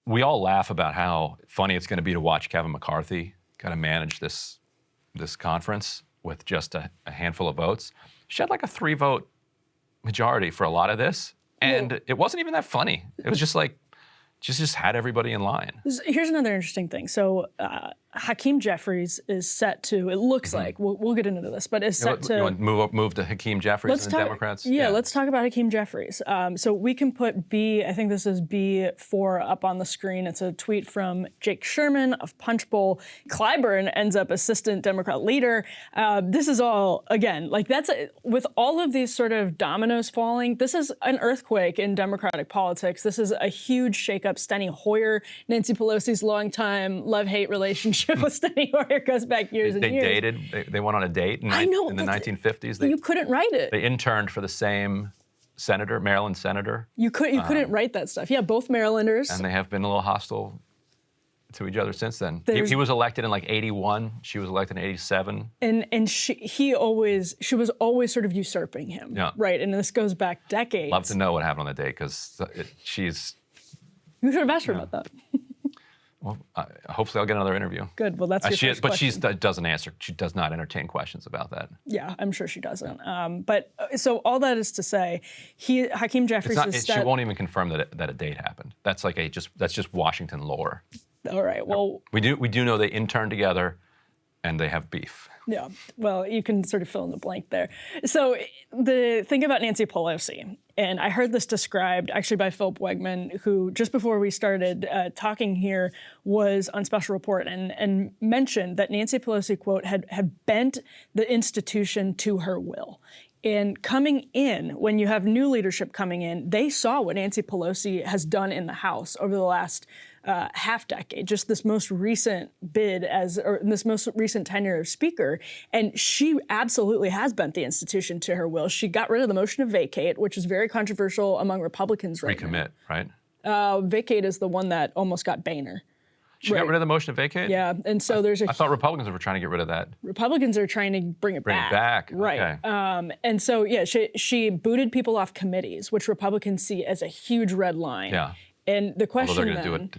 we all laugh about how funny it's going to be to watch Kevin McCarthy kind of manage this conference with just a handful of votes. She had like a 3-vote majority for a lot of this, and it wasn't even that funny. It was just like, just had everybody in line. Here's another interesting thing. So Hakeem Jeffries is set to, it looks like, we'll get into this, but is set to... You want to move to Hakeem Jeffries and the Democrats? Yeah, let's talk about Hakeem Jeffries. So we can put B, I think this is B4 up on the screen. It's a tweet from Jake Sherman of Punchbowl. Clyburn ends up assistant Democrat leader. This is all, again, like with all of these sort of dominoes falling, this is an earthquake in Democratic politics. This is a huge shakeup. Steny Hoyer, Nancy Pelosi's longtime love-hate relationship with Steny Hoyer goes back years and years. They dated. They went on a date in the 1950s. You couldn't write it. They interned for the same senator, Maryland senator. You couldn't write that stuff. Yeah, both Marylanders. And they have been a little hostile to each other since then. He was elected in like 81. She was elected in 87. And she was always sort of usurping him. Yeah. Right. And this goes back decades. Love to know what happened on the date because she's. You should have asked her about that. Well, hopefully I'll get another interview. Good. Well, that's your first But question. she doesn't answer. She does not entertain questions about that. Yeah, I'm sure she doesn't. But so all that is to say, Hakeem Jeffries is she won't even confirm that a date happened. That's like that's just Washington lore. All right. Well, we do know they interned together, and they have beef. Yeah. Well, you can sort of fill in the blank there. So the thing about Nancy Pelosi, and I heard this described actually by Philip Wegman, who just before we started talking here was on Special Report and mentioned that Nancy Pelosi, quote, had bent the institution to her will. And coming in, when you have new leadership coming in, they saw what Nancy Pelosi has done in the House over the last half decade, just this most recent this most recent tenure of Speaker. And she absolutely has bent the institution to her will. She got rid of the motion to vacate, which is very controversial among Republicans right now. Recommit, right? Vacate is the one that almost got Boehner. She got rid of the motion to vacate? Yeah, and so I thought Republicans were trying to get rid of that. Republicans are trying to bring it back. Right. Okay. And so, yeah, she booted people off committees, which Republicans see as a huge red line. Yeah. And the question they're going to do it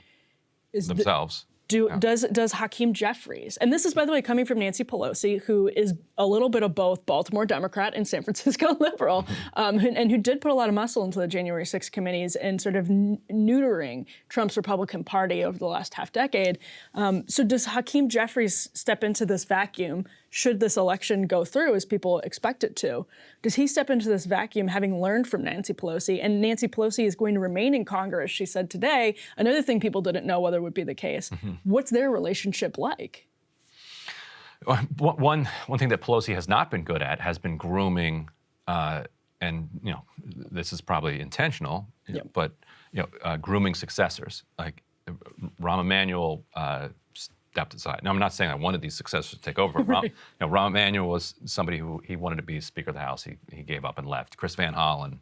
themselves. Does Hakeem Jeffries, and this is, by the way, coming from Nancy Pelosi, who is a little bit of both Baltimore Democrat and San Francisco liberal, and who did put a lot of muscle into the January 6th committees and sort of neutering Trump's Republican Party over the last half decade. So does Hakeem Jeffries step into this vacuum, should this election go through as people expect it to? Does he step into this vacuum having learned from Nancy Pelosi? And Nancy Pelosi is going to remain in Congress, she said today. Another thing people didn't know whether would be the case. What's their relationship like? One thing that Pelosi has not been good at has been grooming, and this is probably intentional, but grooming successors. Like Rahm Emanuel stepped aside. Now I'm not saying I wanted these successors to take over. Right. Rahm Emanuel was somebody who he wanted to be Speaker of the House. He gave up and left. Chris Van Hollen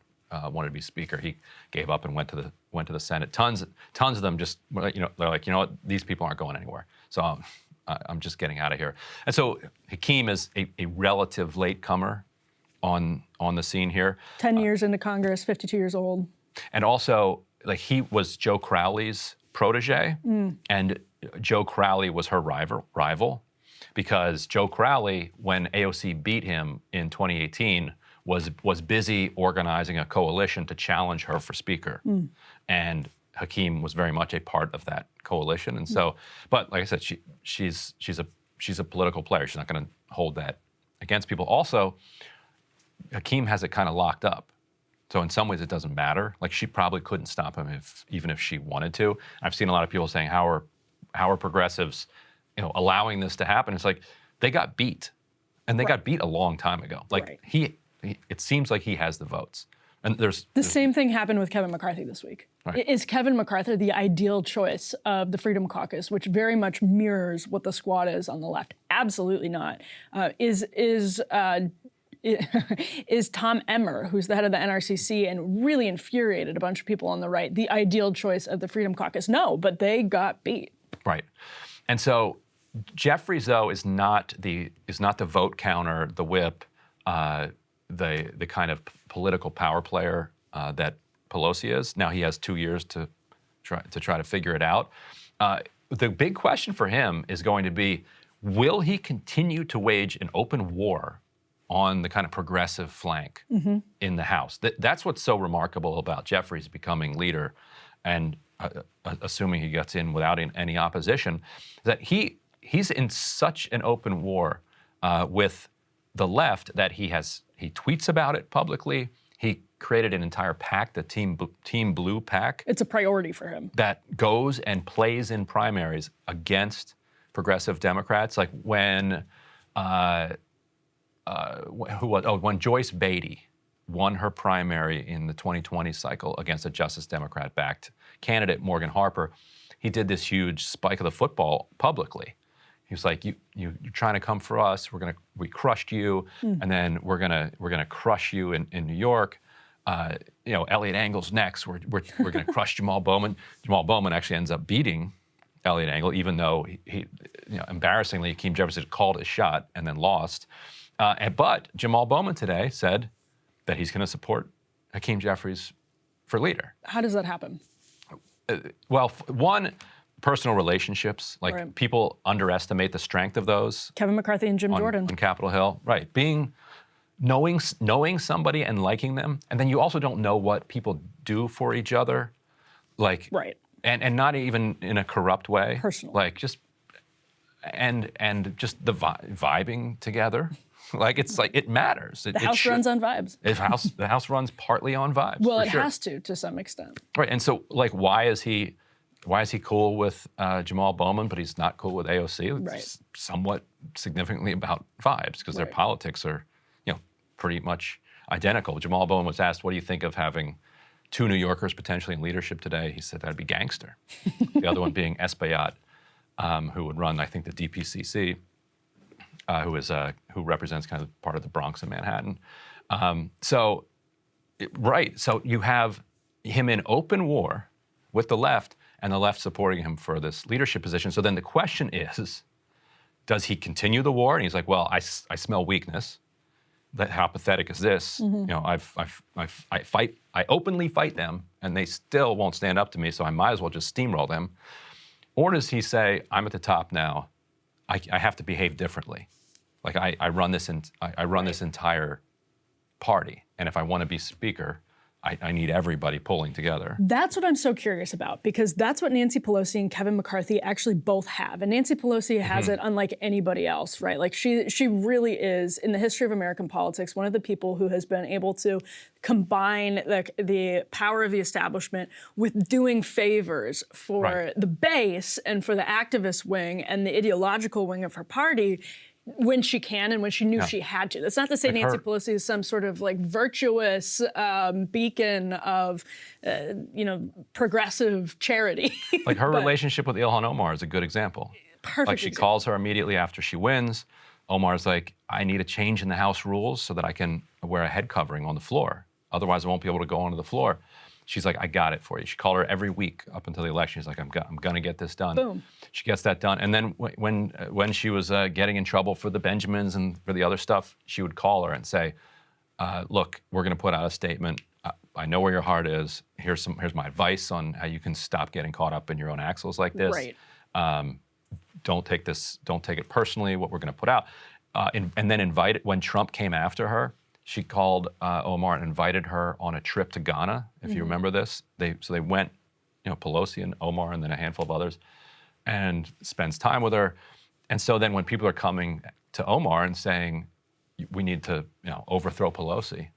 wanted to be Speaker. He gave up and went to the Senate. Tons of them just they're like, what, these people aren't going anywhere. So I'm just getting out of here. And so Hakeem is a relative latecomer on the scene here. 10 years into Congress, 52 years old. And also, like, he was Joe Crowley's protege, and Joe Crowley was her rival because Joe Crowley, when AOC beat him in 2018, was busy organizing a coalition to challenge her for Speaker. And Hakeem was very much a part of that coalition. And so, but like I said, she's a political player. She's not going to hold that against people. Also, Hakeem has it kind of locked up. So in some ways it doesn't matter. Like, she probably couldn't stop him even if she wanted to. I've seen a lot of people saying, how are progressives, allowing this to happen? It's like, they got beat, and they got beat a long time ago. Like, it seems like he has the votes. And there's the same thing happened with Kevin McCarthy this week. Right. Is Kevin McCarthy the ideal choice of the Freedom Caucus, which very much mirrors what the squad is on the left? Absolutely not. Is Tom Emmer, who's the head of the NRCC and really infuriated a bunch of people on the right, the ideal choice of the Freedom Caucus? No, but they got beat. Right. And so Jeffries, though, is not the vote counter, the whip, the kind of political power player that Pelosi is. Now he has 2 years to try to figure it out. The big question for him is going to be, will he continue to wage an open war on the kind of progressive flank in the House? That's what's so remarkable about Jeffries becoming leader and assuming he gets in without any opposition, that he's in such an open war with the left that he tweets about it publicly. He created an entire PAC, the Team Blue PAC. It's a priority for him. That goes and plays in primaries against progressive Democrats. Like when when Joyce Beatty won her primary in the 2020 cycle against a Justice Democrat-backed candidate, Morgan Harper, he did this huge spike of the football publicly. He was like, you're trying to come for us. We crushed you, and then we're gonna crush you in New York. Elliot Engel's next. We're gonna crush Jamal Bowman. Jamal Bowman actually ends up beating Elliot Engel, even though he embarrassingly, Hakeem Jeffries had called his shot and then lost. But Jamal Bowman today said that he's going to support Hakeem Jeffries for leader. How does that happen? Well, one, personal relationships. Like Right. people underestimate the strength of those. Kevin McCarthy and Jim Jordan. On Capitol Hill. Right. Knowing somebody and liking them. And then you also don't know what people do for each other. Like, Right. And not even in a corrupt way. Personal. Like just, and just the vibing together. Like it's like it matters. The House runs on vibes. The House runs partly on vibes. Well, it sure. has to some extent. Right, and so like, why is he cool with Jamal Bowman, but he's not cool with AOC? It's Right. somewhat significantly about vibes because their Right. politics are, pretty much identical. Jamal Bowman was asked, "What do you think of having two New Yorkers potentially in leadership today?" He said that'd be gangster. The other one being Espaillat, who would run, I think, the DPCC. Who represents kind of part of the Bronx and Manhattan. So you have him in open war with the left and the left supporting him for this leadership position. So then the question is, does he continue the war? And he's like, well, I smell weakness. How pathetic is this? I openly fight them and they still won't stand up to me, so I might as well just steamroll them. Or does he say, I'm at the top now, I have to behave differently? Like I run this this entire party, and if I want to be speaker, I need everybody pulling together. That's what I'm so curious about, because that's what Nancy Pelosi and Kevin McCarthy actually both have. And Nancy Pelosi has it unlike anybody else, right? Like she really is, in the history of American politics, one of the people who has been able to combine the power of the establishment with doing favors for Right. the base and for the activist wing and the ideological wing of her party when she can and when she knew she had to. That's not to say Nancy Pelosi is some sort of like virtuous beacon of, progressive charity. Like her relationship with Ilhan Omar is a good example. Perfect Like she example. calls her immediately after she wins. Omar's like, I need a change in the House rules so that I can wear a head covering on the floor. Otherwise, I won't be able to go onto the floor. She's like, I got it for you. She called her every week up until the election. She's like, I'm going to get this done. Boom. She gets that done. And then when she was getting in trouble for the Benjamins and for the other stuff, she would call her and say, look, we're going to put out a statement. I know where your heart is. Here's my advice on how you can stop getting caught up in your own axles like this. Right. Don't take it personally, what we're going to put out. And then when Trump came after her, she called Omar and invited her on a trip to Ghana, if you remember this. They went, Pelosi and Omar and then a handful of others, and spends time with her. And so then when people are coming to Omar and saying, we need to overthrow Pelosi,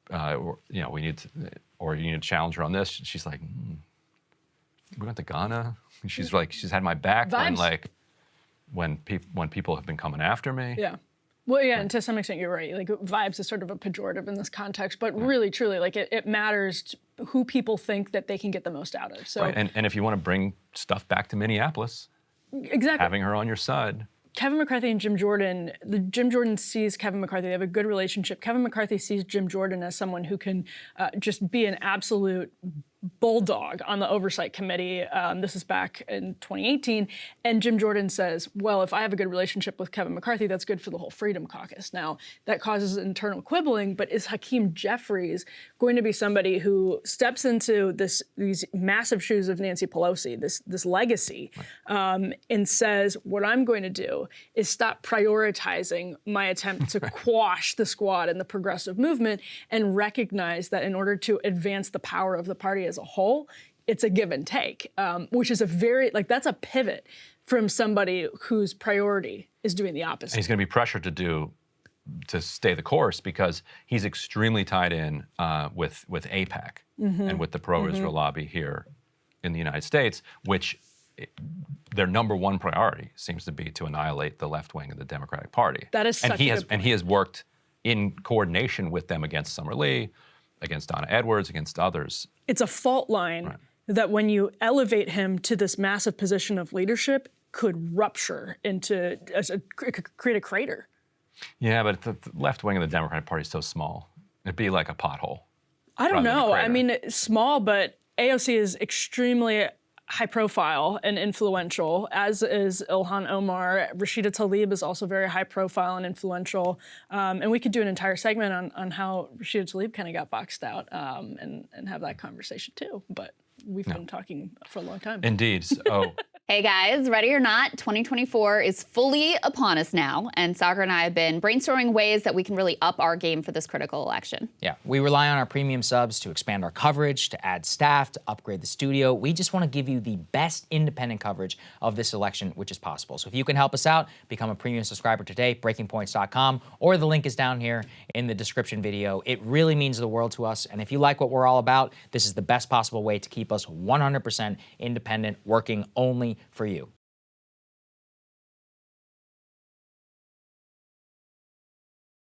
or you need to challenge her on this, she's like, we went to Ghana. She's like, she's had my back when people have been coming after me. Yeah. Well, yeah, and to some extent, you're right. Like, vibes is sort of a pejorative in this context, but really, truly, like, it matters who people think that they can get the most out of. So, right. And if you want to bring stuff back to Minneapolis, exactly, having her on your side. Kevin McCarthy and Jim Jordan, Jim Jordan sees Kevin McCarthy. They have a good relationship. Kevin McCarthy sees Jim Jordan as someone who can just be an absolute bulldog on the Oversight Committee. This is back in 2018. And Jim Jordan says, well, if I have a good relationship with Kevin McCarthy, that's good for the whole Freedom Caucus. Now, that causes internal quibbling, but is Hakeem Jeffries going to be somebody who steps into these massive shoes of Nancy Pelosi, this legacy, and says, what I'm going to do is stop prioritizing my attempt to quash the squad and the progressive movement and recognize that in order to advance the power of the party as a whole, it's a give and take, which is that's a pivot from somebody whose priority is doing the opposite. And he's going to be pressured to stay the course because he's extremely tied in with AIPAC and with the pro-Israel lobby here in the United States, which their number one priority seems to be to annihilate the left wing of the Democratic Party. That is such a good point. And he has worked in coordination with them against Summer Lee, against Donna Edwards, against others. It's a fault line that when you elevate him to this massive position of leadership could rupture into, create a crater. Yeah, but the left wing of the Democratic Party is so small. It'd be like a pothole. I don't know. I mean, small, but AOC is extremely high profile and influential, as is Ilhan Omar. Rashida Tlaib is also very high profile and influential. And we could do an entire segment on how Rashida Tlaib kind of got boxed out and have that conversation too. But we've been talking for a long time. Indeed. So. Hey guys, ready or not, 2024 is fully upon us now, and Sagar and I have been brainstorming ways that we can really up our game for this critical election. Yeah, we rely on our premium subs to expand our coverage, to add staff, to upgrade the studio. We just want to give you the best independent coverage of this election, which is possible. So if you can help us out, become a premium subscriber today, breakingpoints.com, or the link is down here in the description video. It really means the world to us, and if you like what we're all about, this is the best possible way to keep us 100% independent, working only for you.